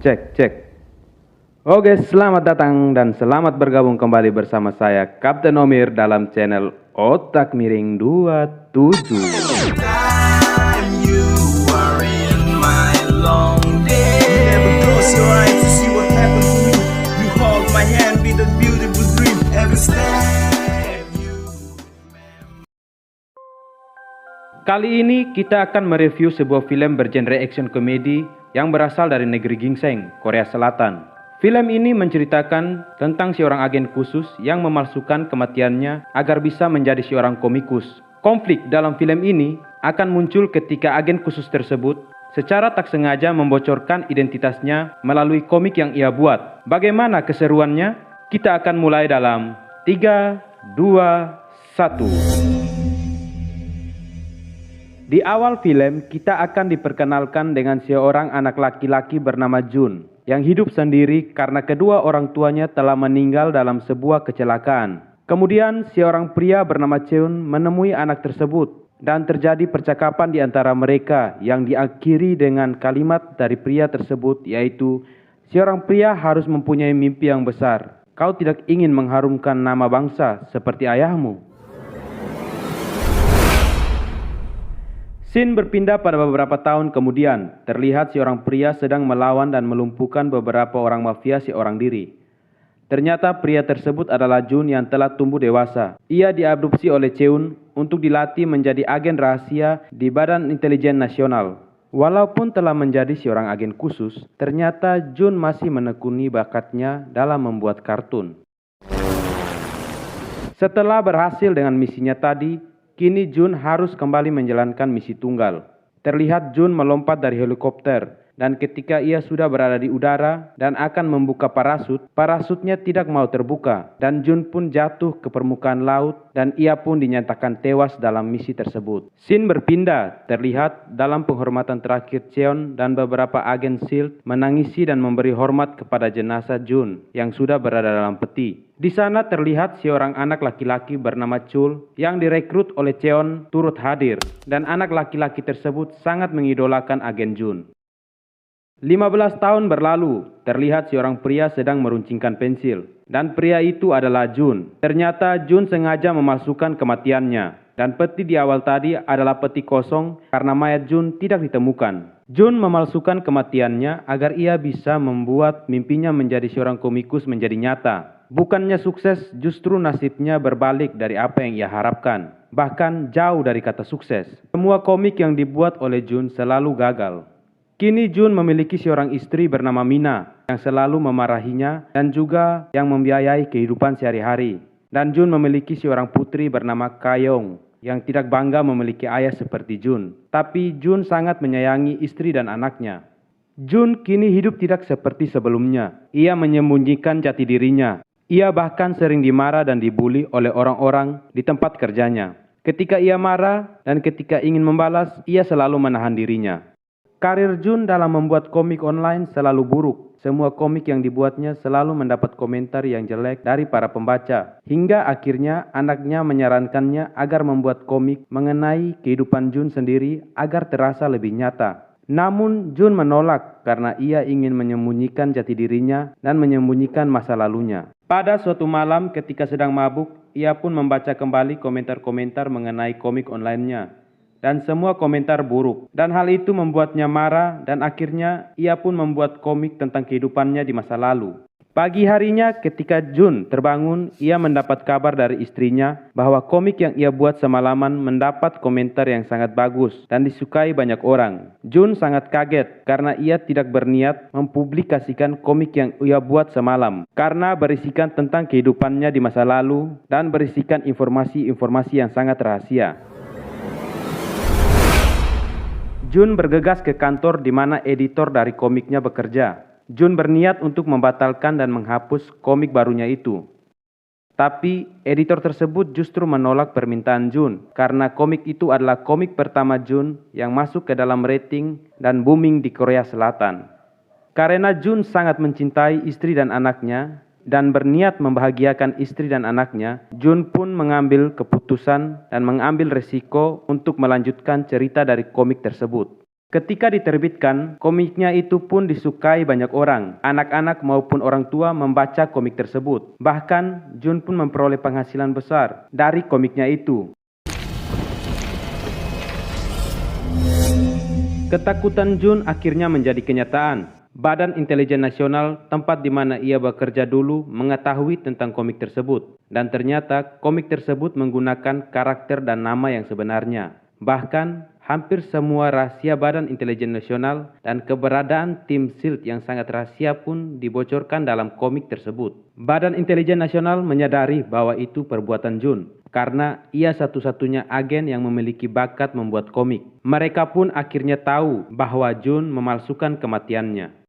Cek, cek. Oke, selamat datang dan selamat bergabung kembali bersama saya, Kapten Omir, dalam channel Otak Miring 27. Time you are in my long day. You never close your eyes to see what happened to me. You hold my hand with a beautiful dream. Every step you remember. Kali ini kita akan mereview sebuah film bergenre action komedi yang berasal dari negeri gingseng, Korea Selatan. Film ini menceritakan tentang seorang agen khusus yang memalsukan kematiannya agar bisa menjadi seorang komikus. Konflik dalam film ini akan muncul ketika agen khusus tersebut secara tak sengaja membocorkan identitasnya melalui komik yang ia buat. Bagaimana keseruannya? Kita akan mulai dalam 3, 2, 1. Di awal film, kita akan diperkenalkan dengan seorang anak laki-laki bernama Jun yang hidup sendiri karena kedua orang tuanya telah meninggal dalam sebuah kecelakaan. Kemudian, seorang pria bernama Cheon menemui anak tersebut dan terjadi percakapan di antara mereka yang diakhiri dengan kalimat dari pria tersebut, yaitu, "Seorang pria harus mempunyai mimpi yang besar. Kau tidak ingin mengharumkan nama bangsa seperti ayahmu?" Scene berpindah pada beberapa tahun kemudian. Terlihat seorang pria sedang melawan dan melumpuhkan beberapa orang mafia seorang diri. Ternyata pria tersebut adalah Jun yang telah tumbuh dewasa. Ia diadopsi oleh Cheon untuk dilatih menjadi agen rahasia di Badan Intelijen Nasional. Walaupun telah menjadi seorang agen khusus, ternyata Jun masih menekuni bakatnya dalam membuat kartun. Setelah berhasil dengan misinya tadi, kini Jun harus kembali menjalankan misi tunggal. Terlihat Jun melompat dari helikopter, dan ketika ia sudah berada di udara dan akan membuka parasut, parasutnya tidak mau terbuka, dan Jun pun jatuh ke permukaan laut, dan ia pun dinyatakan tewas dalam misi tersebut. Scene berpindah, terlihat dalam penghormatan terakhir Cheon dan beberapa agen SHIELD menangisi dan memberi hormat kepada jenazah Jun yang sudah berada dalam peti. Di sana terlihat seorang anak laki-laki bernama Chul yang direkrut oleh Cheon turut hadir, dan anak laki-laki tersebut sangat mengidolakan agen Jun. 15 tahun berlalu, terlihat seorang pria sedang meruncingkan pensil, dan pria itu adalah Jun. Ternyata Jun sengaja memalsukan kematiannya, dan peti di awal tadi adalah peti kosong karena mayat Jun tidak ditemukan. Jun memalsukan kematiannya agar ia bisa membuat mimpinya menjadi seorang komikus menjadi nyata. Bukannya sukses, justru nasibnya berbalik dari apa yang ia harapkan. Bahkan jauh dari kata sukses. Semua komik yang dibuat oleh Jun selalu gagal. Kini Jun memiliki seorang istri bernama Mina yang selalu memarahinya dan juga yang membiayai kehidupan sehari-hari. Dan Jun memiliki seorang putri bernama Kayong yang tidak bangga memiliki ayah seperti Jun. Tapi Jun sangat menyayangi istri dan anaknya. Jun kini hidup tidak seperti sebelumnya. Ia menyembunyikan jati dirinya. Ia bahkan sering dimarah dan dibuli oleh orang-orang di tempat kerjanya. Ketika ia marah dan ketika ingin membalas, ia selalu menahan dirinya. Karir Jun dalam membuat komik online selalu buruk. Semua komik yang dibuatnya selalu mendapat komentar yang jelek dari para pembaca. Hingga akhirnya anaknya menyarankannya agar membuat komik mengenai kehidupan Jun sendiri agar terasa lebih nyata. Namun Jun menolak karena ia ingin menyembunyikan jati dirinya dan menyembunyikan masa lalunya. Pada suatu malam ketika sedang mabuk, ia pun membaca kembali komentar-komentar mengenai komik online-nya. Dan semua komentar buruk. Dan hal itu membuatnya marah dan akhirnya ia pun membuat komik tentang kehidupannya di masa lalu. Pagi harinya ketika Jun terbangun, ia mendapat kabar dari istrinya bahwa komik yang ia buat semalaman mendapat komentar yang sangat bagus dan disukai banyak orang. Jun sangat kaget karena ia tidak berniat mempublikasikan komik yang ia buat semalam karena berisikan tentang kehidupannya di masa lalu dan berisikan informasi-informasi yang sangat rahasia. Jun bergegas ke kantor di mana editor dari komiknya bekerja. Jun berniat untuk membatalkan dan menghapus komik barunya itu. Tapi editor tersebut justru menolak permintaan Jun karena komik itu adalah komik pertama Jun yang masuk ke dalam rating dan booming di Korea Selatan. Karena Jun sangat mencintai istri dan anaknya, dan berniat membahagiakan istri dan anaknya, Jun pun mengambil keputusan dan mengambil resiko untuk melanjutkan cerita dari komik tersebut. Ketika diterbitkan, komiknya itu pun disukai banyak orang. Anak-anak maupun orang tua membaca komik tersebut. Bahkan, Jun pun memperoleh penghasilan besar dari komiknya itu. Ketakutan Jun akhirnya menjadi kenyataan. Badan Intelijen Nasional, tempat di mana ia bekerja dulu, mengetahui tentang komik tersebut. Dan ternyata komik tersebut menggunakan karakter dan nama yang sebenarnya. Bahkan, hampir semua rahasia Badan Intelijen Nasional dan keberadaan tim SHIELD yang sangat rahasia pun dibocorkan dalam komik tersebut. Badan Intelijen Nasional menyadari bahwa itu perbuatan Jun, karena ia satu-satunya agen yang memiliki bakat membuat komik. Mereka pun akhirnya tahu bahwa Jun memalsukan kematiannya.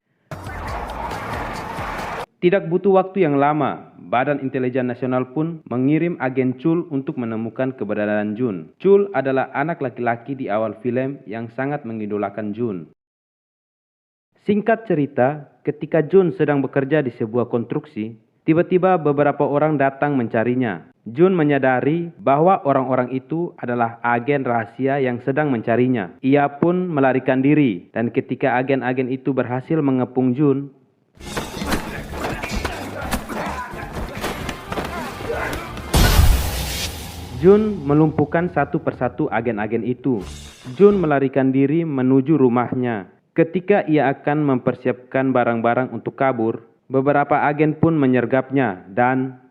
Tidak butuh waktu yang lama, Badan Intelijen Nasional pun mengirim agen Chul untuk menemukan keberadaan Jun. Chul adalah anak laki-laki di awal film yang sangat mengidolakan Jun. Singkat cerita, ketika Jun sedang bekerja di sebuah konstruksi, tiba-tiba beberapa orang datang mencarinya. Jun menyadari bahwa orang-orang itu adalah agen rahasia yang sedang mencarinya. Ia pun melarikan diri, dan ketika agen-agen itu berhasil mengepung Jun, Jun melumpuhkan satu persatu agen-agen itu. Jun melarikan diri menuju rumahnya. Ketika ia akan mempersiapkan barang-barang untuk kabur, beberapa agen pun menyergapnya dan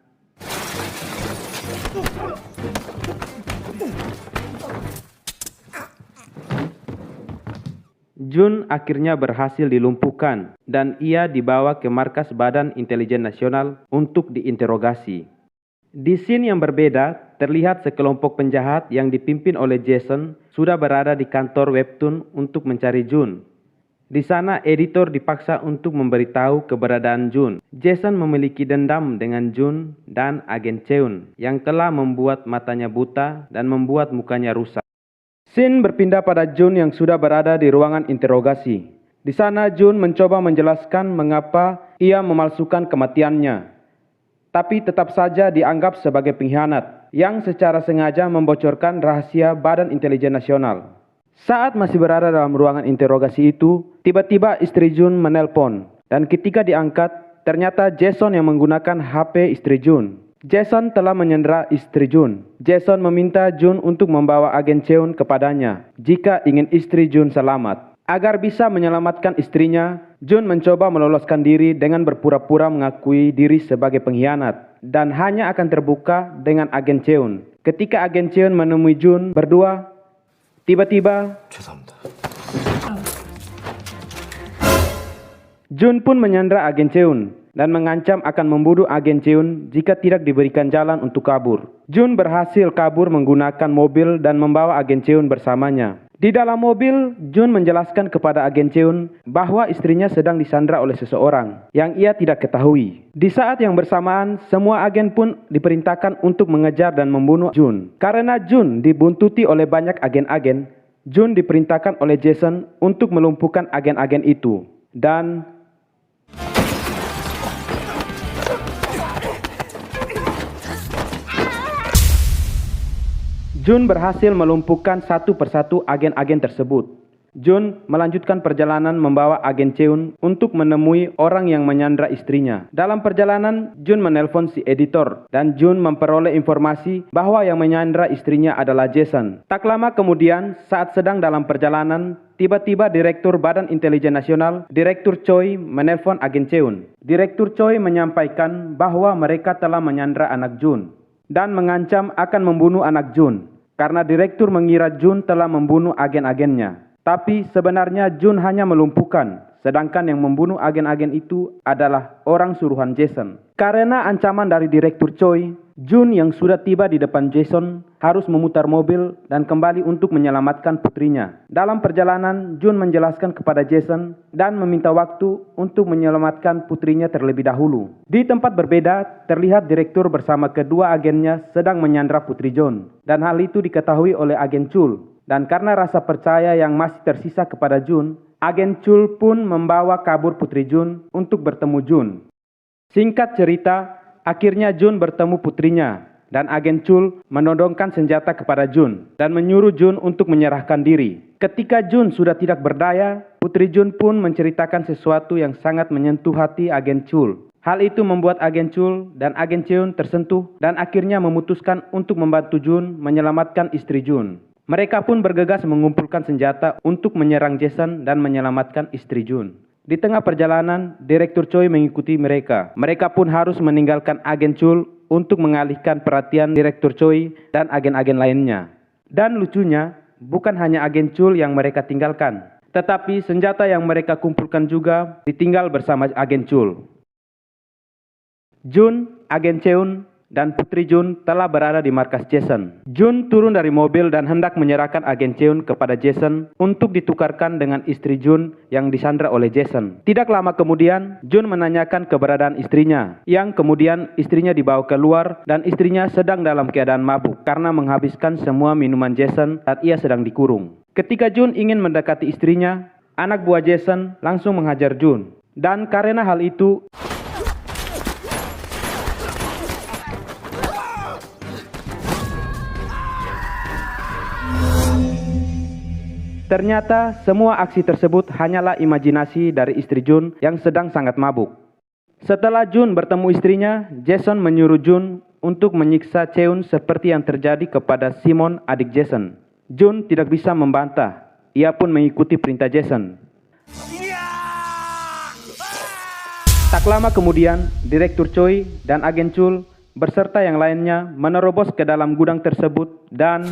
Jun akhirnya berhasil dilumpuhkan dan ia dibawa ke markas Badan Intelijen Nasional untuk diinterogasi. Di scene yang berbeda, terlihat sekelompok penjahat yang dipimpin oleh Jason sudah berada di kantor Webtoon untuk mencari Jun. Di sana, editor dipaksa untuk memberitahu keberadaan Jun. Jason memiliki dendam dengan Jun dan agen Cheun yang telah membuat matanya buta dan membuat mukanya rusak. Scene berpindah pada Jun yang sudah berada di ruangan interogasi. Di sana, Jun mencoba menjelaskan mengapa ia memalsukan kematiannya, tapi tetap saja dianggap sebagai pengkhianat yang secara sengaja membocorkan rahasia Badan Intelijen Nasional. Saat masih berada dalam ruangan interogasi itu, tiba-tiba istri Jun menelpon, dan ketika diangkat, ternyata Jason yang menggunakan HP istri Jun. Jason telah menyandera istri Jun. Jason meminta Jun untuk membawa agen Cheun kepadanya jika ingin istri Jun selamat. Agar bisa menyelamatkan istrinya, Jun mencoba meloloskan diri dengan berpura-pura mengakui diri sebagai pengkhianat dan hanya akan terbuka dengan agen Cheun. Ketika agen Cheun menemui Jun berdua, tiba-tiba Jun pun menyandera agen Cheun dan mengancam akan membunuh agen Cheun jika tidak diberikan jalan untuk kabur. Jun berhasil kabur menggunakan mobil dan membawa agen Cheun bersamanya. Di dalam mobil, Jun menjelaskan kepada agen Cheun bahwa istrinya sedang disandra oleh seseorang yang ia tidak ketahui. Di saat yang bersamaan, semua agen pun diperintahkan untuk mengejar dan membunuh Jun. Karena Jun dibuntuti oleh banyak agen-agen, Jun diperintahkan oleh Jason untuk melumpuhkan agen-agen itu. Dan Jun berhasil melumpuhkan satu persatu agen-agen tersebut. Jun melanjutkan perjalanan membawa agen Cheun untuk menemui orang yang menyandra istrinya. Dalam perjalanan, Jun menelpon si editor dan Jun memperoleh informasi bahwa yang menyandra istrinya adalah Jason. Tak lama kemudian, saat sedang dalam perjalanan, tiba-tiba Direktur Badan Intelijen Nasional, Direktur Choi, menelpon agen Cheun. Direktur Choi menyampaikan bahwa mereka telah menyandra anak Jun dan mengancam akan membunuh anak Jun karena direktur mengira Jun telah membunuh agen-agennya. Tapi sebenarnya Jun hanya melumpuhkan, sedangkan yang membunuh agen-agen itu adalah orang suruhan Jason. Karena ancaman dari Direktur Choi, Jun yang sudah tiba di depan Jason harus memutar mobil dan kembali untuk menyelamatkan putrinya. Dalam perjalanan, Jun menjelaskan kepada Jason dan meminta waktu untuk menyelamatkan putrinya terlebih dahulu. Di tempat berbeda, terlihat direktur bersama kedua agennya sedang menyandra putri Jun. Dan hal itu diketahui oleh agen Chul. Dan karena rasa percaya yang masih tersisa kepada Jun, agen Chul pun membawa kabur putri Jun untuk bertemu Jun. Singkat cerita, akhirnya Jun bertemu putrinya, dan agen Chul menodongkan senjata kepada Jun dan menyuruh Jun untuk menyerahkan diri. Ketika Jun sudah tidak berdaya, putri Jun pun menceritakan sesuatu yang sangat menyentuh hati agen Chul. Hal itu membuat agen Chul dan agen Cheon tersentuh dan akhirnya memutuskan untuk membantu Jun menyelamatkan istri Jun. Mereka pun bergegas mengumpulkan senjata untuk menyerang Jason dan menyelamatkan istri Jun. Di tengah perjalanan, Direktur Choi mengikuti mereka. Mereka pun harus meninggalkan agen Chul untuk mengalihkan perhatian Direktur Choi dan agen-agen lainnya. Dan lucunya, bukan hanya agen Chul yang mereka tinggalkan, tetapi senjata yang mereka kumpulkan juga ditinggal bersama agen Chul. Jun, agen Cheon, dan putri Jun telah berada di markas Jason. Jun turun dari mobil dan hendak menyerahkan agen Cheon kepada Jason untuk ditukarkan dengan istri Jun yang disandra oleh Jason. Tidak lama kemudian, Jun menanyakan keberadaan istrinya, yang kemudian istrinya dibawa keluar dan istrinya sedang dalam keadaan mabuk karena menghabiskan semua minuman Jason saat ia sedang dikurung. Ketika Jun ingin mendekati istrinya, anak buah Jason langsung menghajar Jun. Dan karena hal itu, ternyata semua aksi tersebut hanyalah imajinasi dari istri Jun yang sedang sangat mabuk. Setelah Jun bertemu istrinya, Jason menyuruh Jun untuk menyiksa Cheon seperti yang terjadi kepada Simon, adik Jason. Jun tidak bisa membantah, ia pun mengikuti perintah Jason. Tak lama kemudian, Direktur Choi dan agen Chul beserta yang lainnya menerobos ke dalam gudang tersebut dan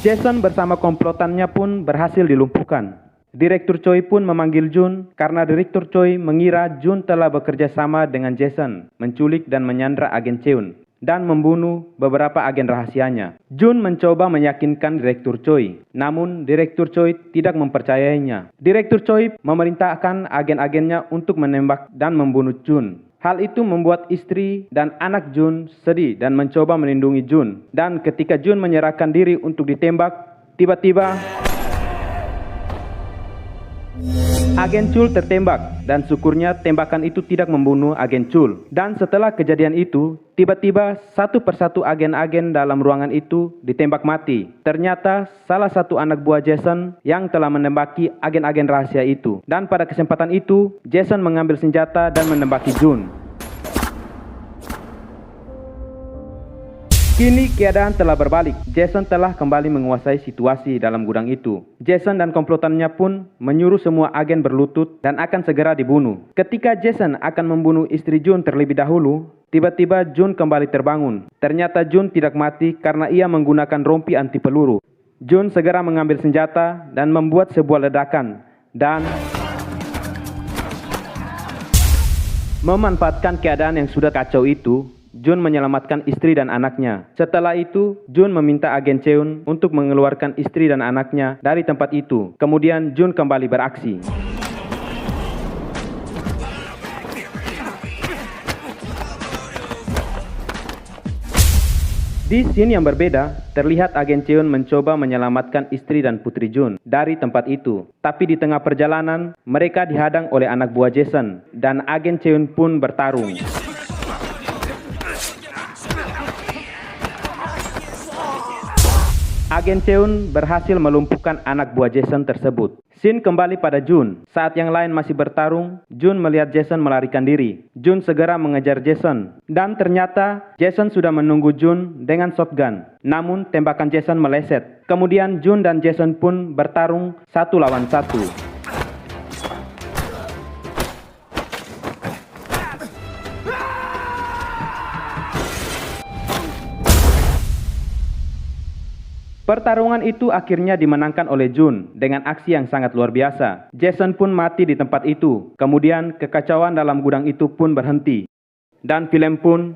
Jason bersama komplotannya pun berhasil dilumpuhkan. Direktur Choi pun memanggil Jun karena Direktur Choi mengira Jun telah bekerja sama dengan Jason, menculik dan menyandra agen Cheon, dan membunuh beberapa agen rahasianya. Jun mencoba meyakinkan Direktur Choi, namun Direktur Choi tidak mempercayainya. Direktur Choi memerintahkan agen-agennya untuk menembak dan membunuh Jun. Hal itu membuat istri dan anak Jun sedih dan mencoba melindungi Jun. Dan ketika Jun menyerahkan diri untuk ditembak, tiba-tiba agen Chul tertembak dan syukurnya tembakan itu tidak membunuh agen Chul. Dan setelah kejadian itu, tiba-tiba satu persatu agen-agen dalam ruangan itu ditembak mati. Ternyata salah satu anak buah Jason yang telah menembaki agen-agen rahasia itu. Dan pada kesempatan itu, Jason mengambil senjata dan menembaki Jun. Kini keadaan telah berbalik. Jason telah kembali menguasai situasi dalam gudang itu. Jason dan komplotannya pun menyuruh semua agen berlutut dan akan segera dibunuh. Ketika Jason akan membunuh istri Jun terlebih dahulu, tiba-tiba Jun kembali terbangun. Ternyata Jun tidak mati karena ia menggunakan rompi anti peluru. Jun segera mengambil senjata dan membuat sebuah ledakan dan memanfaatkan keadaan yang sudah kacau itu, Jun menyelamatkan istri dan anaknya. Setelah itu, Jun meminta agen Cheon untuk mengeluarkan istri dan anaknya dari tempat itu. Kemudian Jun kembali beraksi. Di scene yang berbeda, terlihat agen Cheon mencoba menyelamatkan istri dan putri Jun dari tempat itu. Tapi di tengah perjalanan, mereka dihadang oleh anak buah Jason dan agen Cheon pun bertarung. Agen Cheon berhasil melumpuhkan anak buah Jason tersebut. Scene kembali pada Jun. Saat yang lain masih bertarung, Jun melihat Jason melarikan diri. Jun segera mengejar Jason. Dan ternyata Jason sudah menunggu Jun dengan shotgun. Namun tembakan Jason meleset. Kemudian Jun dan Jason pun bertarung 1 lawan 1. Pertarungan itu akhirnya dimenangkan oleh Jun dengan aksi yang sangat luar biasa. Jason pun mati di tempat itu. Kemudian kekacauan dalam gudang itu pun berhenti. Dan film pun...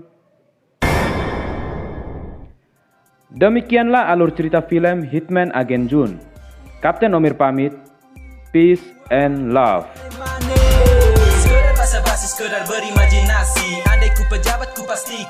Demikianlah alur cerita film Hitman Agen Jun. Kapten Omir pamit. Peace and love. Sekedar basa-basi, sekedar berimajinasi. Andai ku pejabat ku pasti